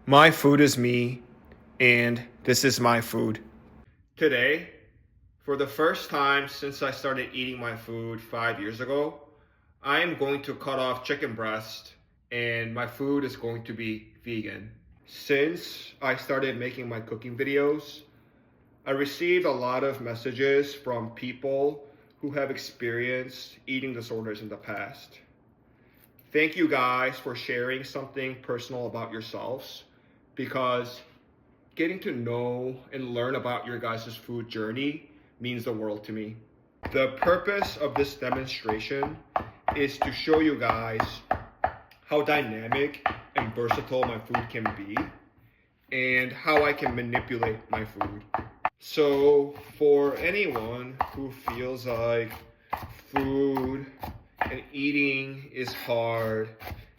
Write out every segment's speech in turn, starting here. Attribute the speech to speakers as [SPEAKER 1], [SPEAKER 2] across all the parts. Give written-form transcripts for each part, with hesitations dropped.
[SPEAKER 1] My food is me, and this is my food. Today, for the first time since I started eating my food 5 years ago, I am going to cut off chicken breast and my food is going to be vegan. Since I started making my cooking videos, I received a lot of messages from people who have experienced eating disorders in the past. Thank you guys for sharing something personal about yourselves because getting to know and learn about your guys' food journey means the world to me. The purpose of this demonstration is to show you guys how dynamic and versatile my food can be and how I can manipulate my food. So for anyone who feels like food and eating is hard,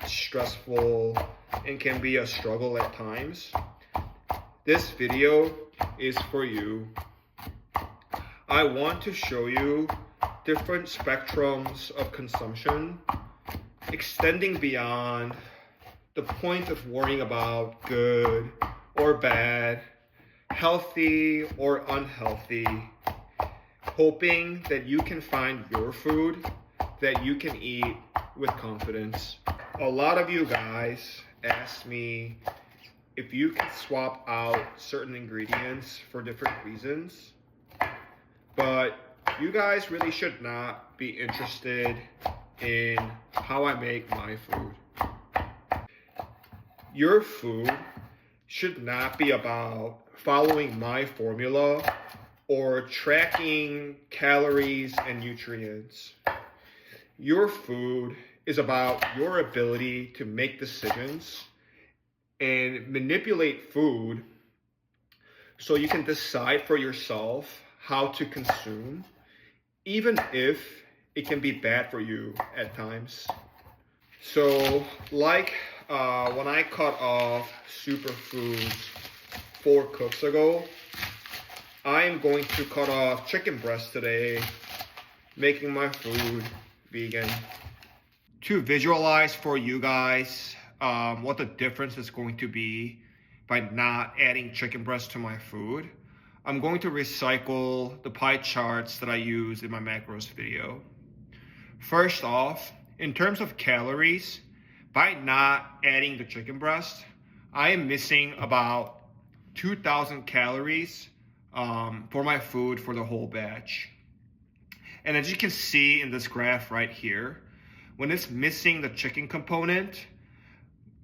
[SPEAKER 1] stressful, and can be a struggle at times, this video is for you. I want to show you different spectrums of consumption, extending beyond the point of worrying about good or bad, healthy or unhealthy, hoping that you can find your food that you can eat with confidence. A lot of you guys ask me if you can swap out certain ingredients for different reasons, but you guys really should not be interested in how I make my food. Your food should not be about following my formula or tracking calories and nutrients. Your food is about your ability to make decisions and manipulate food so you can decide for yourself how to consume, even if it can be bad for you at times. So like when I cut off superfoods 4 cooks ago, I am going to cut off chicken breast today, making my food vegan. To visualize for you guys what the difference is going to be by not adding chicken breast to my food, I'm going to recycle the pie charts that I used in my macros video. First off, in terms of calories, by not adding the chicken breast, I am missing about 2,000 calories for my food for the whole batch. And as you can see in this graph right here, when it's missing the chicken component,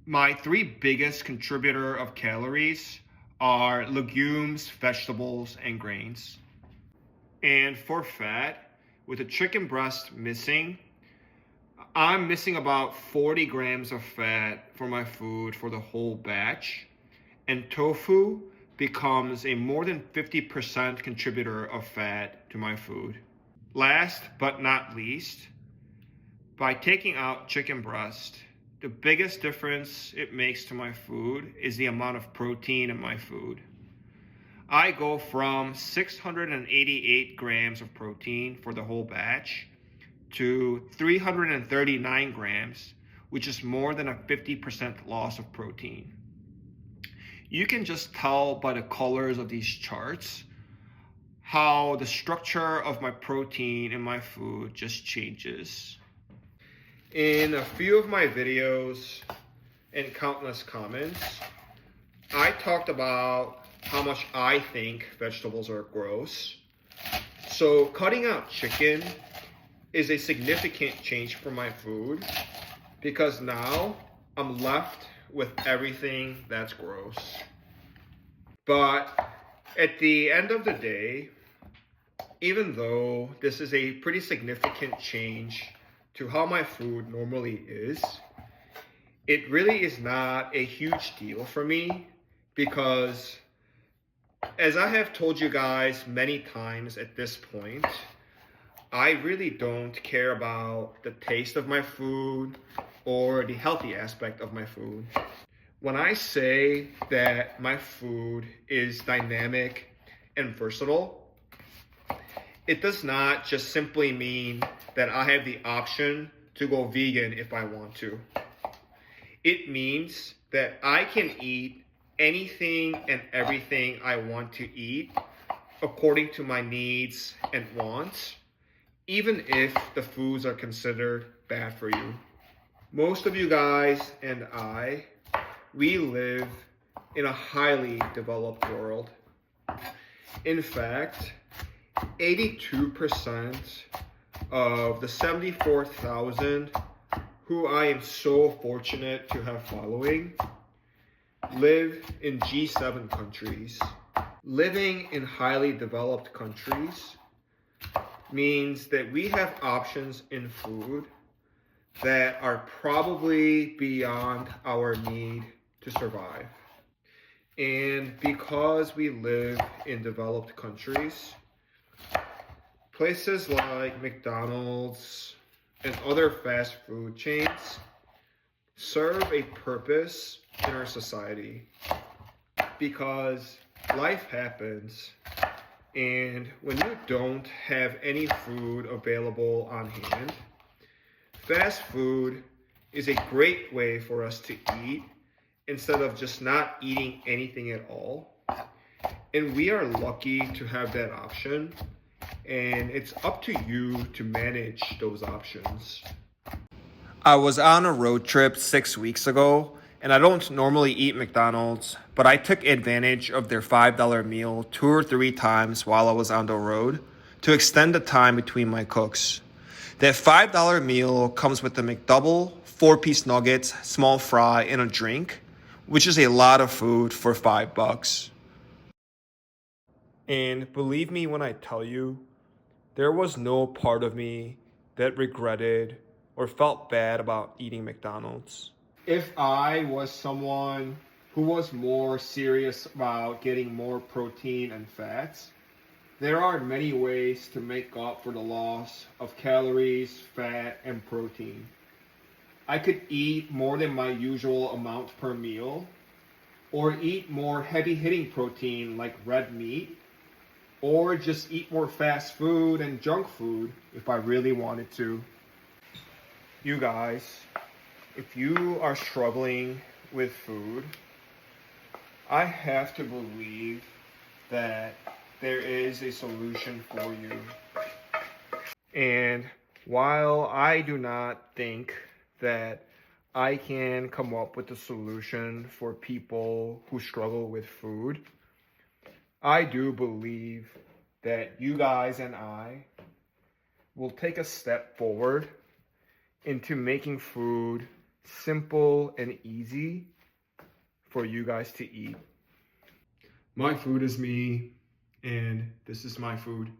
[SPEAKER 1] my 3 biggest contributor of calories are legumes, vegetables, and grains. And for fat, with the chicken breast missing, I'm missing about 40 grams of fat for my food for the whole batch. And tofu becomes a more than 50% contributor of fat to my food. Last but not least, by taking out chicken breast, the biggest difference it makes to my food is the amount of protein in my food. I go from 688 grams of protein for the whole batch to 339 grams, which is more than a 50% loss of protein. You can just tell by the colors of these charts how the structure of my protein in my food just changes. In a few of my videos and countless comments, I talked about how much I think vegetables are gross. So cutting out chicken is a significant change for my food because now I'm left with everything that's gross. But at the end of the day, even though this is a pretty significant change to how my food normally is, it really is not a huge deal for me because, as I have told you guys many times at this point, I really don't care about the taste of my food or the healthy aspect of my food. When I say that my food is dynamic and versatile, it does not just simply mean that I have the option to go vegan if I want to. It means that I can eat anything and everything I want to eat according to my needs and wants, even if the foods are considered bad for you. Most of you guys and we live in a highly developed world. In fact, 82% of the 74,000 who I am so fortunate to have following live in G7 countries. Living in highly developed countries means that we have options in food that are probably beyond our need to survive. And because we live in developed countries, places like McDonald's and other fast food chains serve a purpose in our society, because life happens, and when you don't have any food available on hand, fast food is a great way for us to eat instead of just not eating anything at all. And we are lucky to have that option, and it's up to you to manage those options. I was on a road trip 6 weeks ago, and I don't normally eat McDonald's, but I took advantage of their $5 meal 2 or 3 times while I was on the road to extend the time between my cooks. That $5 meal comes with the McDouble, 4-piece nuggets, small fry, and a drink, which is a lot of food for $5. And believe me when I tell you, there was no part of me that regretted or felt bad about eating McDonald's. If I was someone who was more serious about getting more protein and fats, there are many ways to make up for the loss of calories, fat, and protein. I could eat more than my usual amount per meal, or eat more heavy-hitting protein like red meat, or just eat more fast food and junk food if I really wanted to. You guys, if you are struggling with food, I have to believe that there is a solution for you. And while I do not think that I can come up with a solution for people who struggle with food, I do believe that you guys and I will take a step forward into making food simple and easy for you guys to eat. My food is me, and this is my food.